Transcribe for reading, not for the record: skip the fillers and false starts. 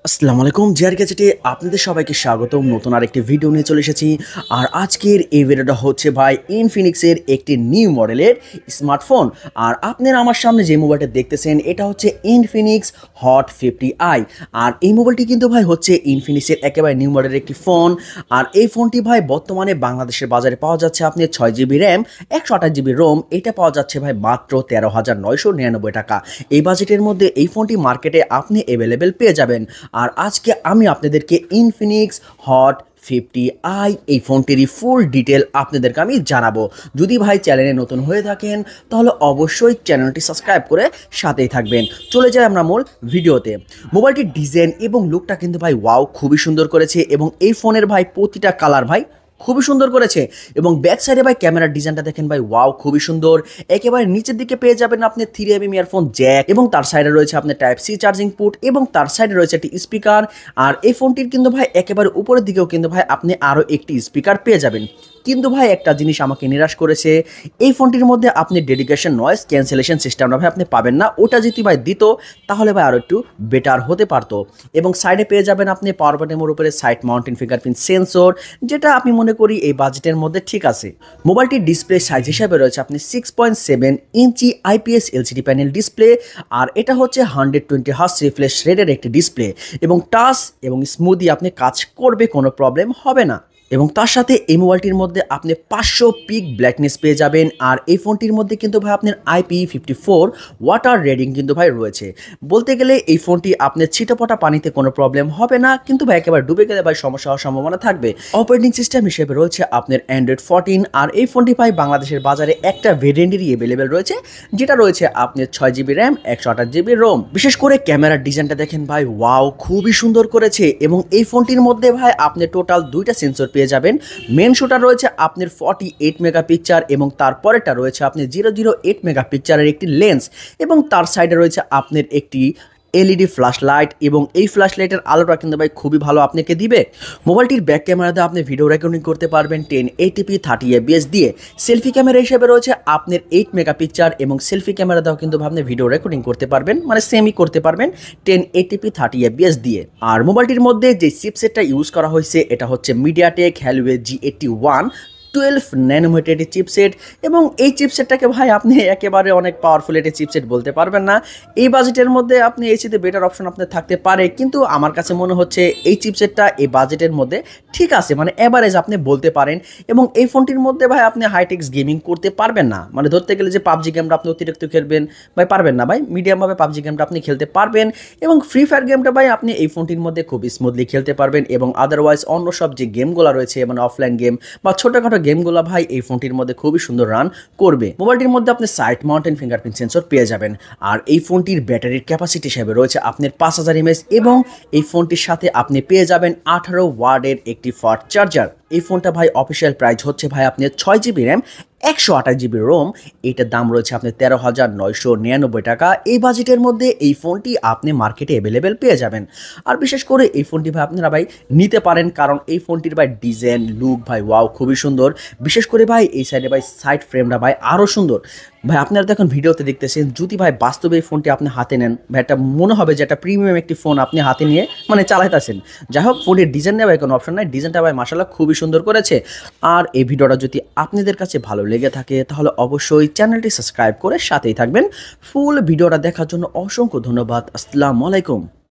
আসসালামু আলাইকুম জিআর গ্যাজেটে আপনাদের সবাইকে স্বাগতম। নতুন আরেকটি ভিডিও নিয়ে চলে এসেছি। আর আজকের এই ভিডিওটা হচ্ছে ভাই ইনফিনিক্সের একটি নিউ মডেলের স্মার্টফোন। আর আপনারা আমার সামনে যে মোবাইলটা দেখতেছেন এটা হচ্ছে ইনফিনিক্স হট 50i। আর এই মোবাইলটি কিন্তু ভাই হচ্ছে ইনফিনিক্সের একেবারে নিউ মডেলের একটি ফোন। আর এই ফোনটি ভাই বর্তমানে বাংলাদেশের বাজারে পাওয়া যাচ্ছে আপনি 6GB র্যাম 128GB রোম। এটা পাওয়া যাচ্ছে ভাই মাত্র 13,999 টাকা। এই বাজেটের মধ্যে এই ফোনটি মার্কেটে আপনি অ্যাভেলেবেল পেয়ে যাবেন। আর আজকে আমি আপনাদেরকে ইনফিনিক্স হট 50i এই ফোনটিরই ফুল ডিটেল আপনাদেরকে আমি জানাবো। যদি ভাই চ্যানেলে নতুন হয়ে থাকেন তাহলে অবশ্যই চ্যানেলটি সাবস্ক্রাইব করে সাথেই থাকবেন। চলে যাই আমরা মূল ভিডিওতে। মোবাইলটির ডিজাইন এবং লুকটা কিন্তু ভাই ওয়াও খুবই সুন্দর করেছে এবং এই ফোনের ভাই প্রতিটা কালার ভাই খুবই সুন্দর করেছে। এবং ব্যাক সাইডে ভাই ক্যামেরার ডিজাইনটা দেখেন ভাই ওয়াও খুবই সুন্দর। একেবারে নিচের দিকে পেয়ে যাবেন আপনি 3mm ইয়ারফোন জ্যাক এবং তার সাইডে রয়েছে আপনার টাইপ সি চার্জিং পোর্ট এবং তার সাইডে রয়েছে একটি স্পিকার। আর এই ফোনটির কিন্তু ভাই একেবারে উপরের দিকেও কিন্তু ভাই আপনি আরও একটি স্পিকার পেয়ে যাবেন। কিন্তু ভাই একটা জিনিস আমাকে নিরাশ করেছে, এই ফোনটির মধ্যে আপনি ডেডিকেশন নয়েজ ক্যান্সেলেশন সিস্টেমটা ভাই আপনি পাবেন না। ওটা যদি ভাই দিত তাহলে ভাই আরও একটু বেটার হতে পারতো। এবং সাইডে পেয়ে যাবেন আপনি পাওয়ার বাটনের উপরে সাইড মাউন্টেন ফিঙ্গারপ্রিন্ট সেন্সর, যেটা আমি মনে করি এই বাজেটের মধ্যে ঠিক আছে। মোবাইলটির ডিসপ্লে সাইজ হিসাবে রয়েছে আপনি 6.7 ইঞ্চি IPS LCD প্যানেল ডিসপ্লে। আর এটা হচ্ছে 120 হার্টজ রিফ্রেশ রেটের একটি ডিসপ্লে এবং টাচ এবং স্মুদি আপনি কাজ করবে, কোনো প্রবলেম হবে না। এবং তার সাথে এই মোবাইলটির মধ্যে আপনি 500 পিক ব্ল্যাকনেস পেয়ে যাবেন। আর এই ফোনটির মধ্যে কিন্তু ভাই আপনার IP54 ওয়াটার রেডিং কিন্তু ভাই রয়েছে। বলতে গেলে এই ফোনটি আপনার ছিটেফোঁটা পানিতে কোনো প্রবলেম হবে না, কিন্তু ভাই একেবারে ডুবে গেলে ভাই সমস্যা হওয়ার সম্ভাবনা থাকবে। অপারেটিং সিস্টেম হিসেবে রয়েছে আপনার অ্যান্ড্রয়েড 14। আর এই ফোনটি ভাই বাংলাদেশের বাজারে একটা ভেরিয়েন্টেরই অ্যাভেলেবেল রয়েছে, যেটা রয়েছে আপনার 6GB র্যাম 128GB রোম। বিশেষ করে ক্যামেরার ডিজাইনটা দেখেন ভাই ওয়াও খুবই সুন্দর করেছে। এবং এই ফোনটির মধ্যে ভাই আপনি টোটাল দুইটা সেন্সর পেয়ে যাবেন। মেন শুটার রয়েছে আপনার 48 মেগাপিক্সেল এবং তারপরেটা রয়েছে আপনার 008 মেগাপিক্সেলের একটি লেন্স এবং তার সাইডে রয়েছে আপনার একটি এলইডি ফ্ল্যাশ লাইট। এবং এই ফ্ল্যাশ লাইটের আলোটা কিন্তু ভাই খুবই ভালো আপনাকে দিবে। মোবাইলটির ব্যাক ক্যামেরাতে আপনি ভিডিও রেকর্ডিং করতে পারবেন 1080p 30fps দিয়ে। সেলফি ক্যামেরা হিসেবে রয়েছে আপনার 8 মেগাপিক্সেল এবং সেলফি ক্যামেরাতেও কিন্তু আপনি ভিডিও রেকর্ডিং করতে পারবেন, মানে সেমই করতে পারবেন 1080p 30fps দিয়ে। আর মোবাইলটির মধ্যে যে চিপসেটটা ইউজ করা হয়েছে এটা হচ্ছে MediaTek Helio G81 12 nanometre chipset. এবং এই চিপসেটটাকে ভাই আপনি একেবারে অনেক পাওয়ারফুল একটি চিপসেট বলতে পারবেন না। এই বাজেটের মধ্যে আপনি এই চেয়ে বেটার অপশন আপনার থাকতে পারে, কিন্তু আমার কাছে মনে হচ্ছে এই চিপসেটটা এই বাজেটের মধ্যে ঠিক আছে, মানে অ্যাভারেজ আপনি বলতে পারেন। এবং এই ফোনটির মধ্যে ভাই আপনি হাইটেক্স গেমিং করতে পারবেন না, মানে ধরতে গেলে যে পাবজি গেমটা আপনি অতিরিক্ত খেলবেন ভাই পারবেন না। ভাই মিডিয়ামভাবে পাবজি গেমটা আপনি খেলতে পারবেন এবং ফ্রি ফায়ার গেমটা ভাই আপনি এই ফোনটির মধ্যে খুব স্মুথলি খেলতে পারবেন। এবং আদারওয়াইজ অন্য সব যে গেমগুলো রয়েছে মানে অফলাইন গেম বা ছোটোখাটো গেমগুলো ভাই এই ফোনটির মধ্যে খুবই সুন্দর রান করবে। মোবাইলটির মধ্যে আপনি সাইড মাউন্টেন ফিঙ্গারপ্রিন্ট সেন্সর পেয়ে যাবেন। আর এই ফোনটির ব্যাটারির ক্যাপাসিটি হিসেবে রয়েছে আপনার 5000 mAh এবং এই ফোনটির সাথে আপনি পেয়ে যাবেন 18 ওয়াটের একটি ফাস্ট চার্জার। এই ফোনটা ভাই অফিসিয়াল প্রাইস হচ্ছে ভাই আপনার 6GB র্যাম 128GB রোম। এটার দাম রয়েছে আপনার 13,999 টাকা। এই বাজেটের মধ্যে এই ফোনটি আপনি মার্কেটে অ্যাভেলেবেল পেয়ে যাবেন। আর বিশেষ করে এই ফোনটি ভাই আপনারা ভাই নিতে পারেন, কারণ এই ফোনটির ভাই ডিজাইন লুক ভাই ওয়াও খুবই সুন্দর। বিশেষ করে ভাই এই সাইডে ভাই সাইড ফ্রেমটা ভাই আরও সুন্দর। ভাই আপনারা দেখুন ভিডিওতে দেখতেছেন, যদি ভাই বাস্তবে এই ফোনটি আপনি হাতে নেন ভাই একটা মনে হবে যে একটা প্রিমিয়াম একটি ফোন আপনি হাতে নিয়ে মানে চালাইতেছেন। যাই হোক ফোনের ডিজাইন নেওয়ার কোনো অপশন নাই, ডিজাইনটা ভাই মাশাআল্লাহ খুবই সুন্দর করেছে। আর এই ভিডিওটা যদি আপনাদের কাছে ভালো লেগে থাকে তাহলে অবশ্যই চ্যানেলটি সাবস্ক্রাইব করে সাথেই থাকবেন। ফুল ভিডিওটা দেখার জন্য অসংখ্য ধন্যবাদ। আসসালামু আলাইকুম।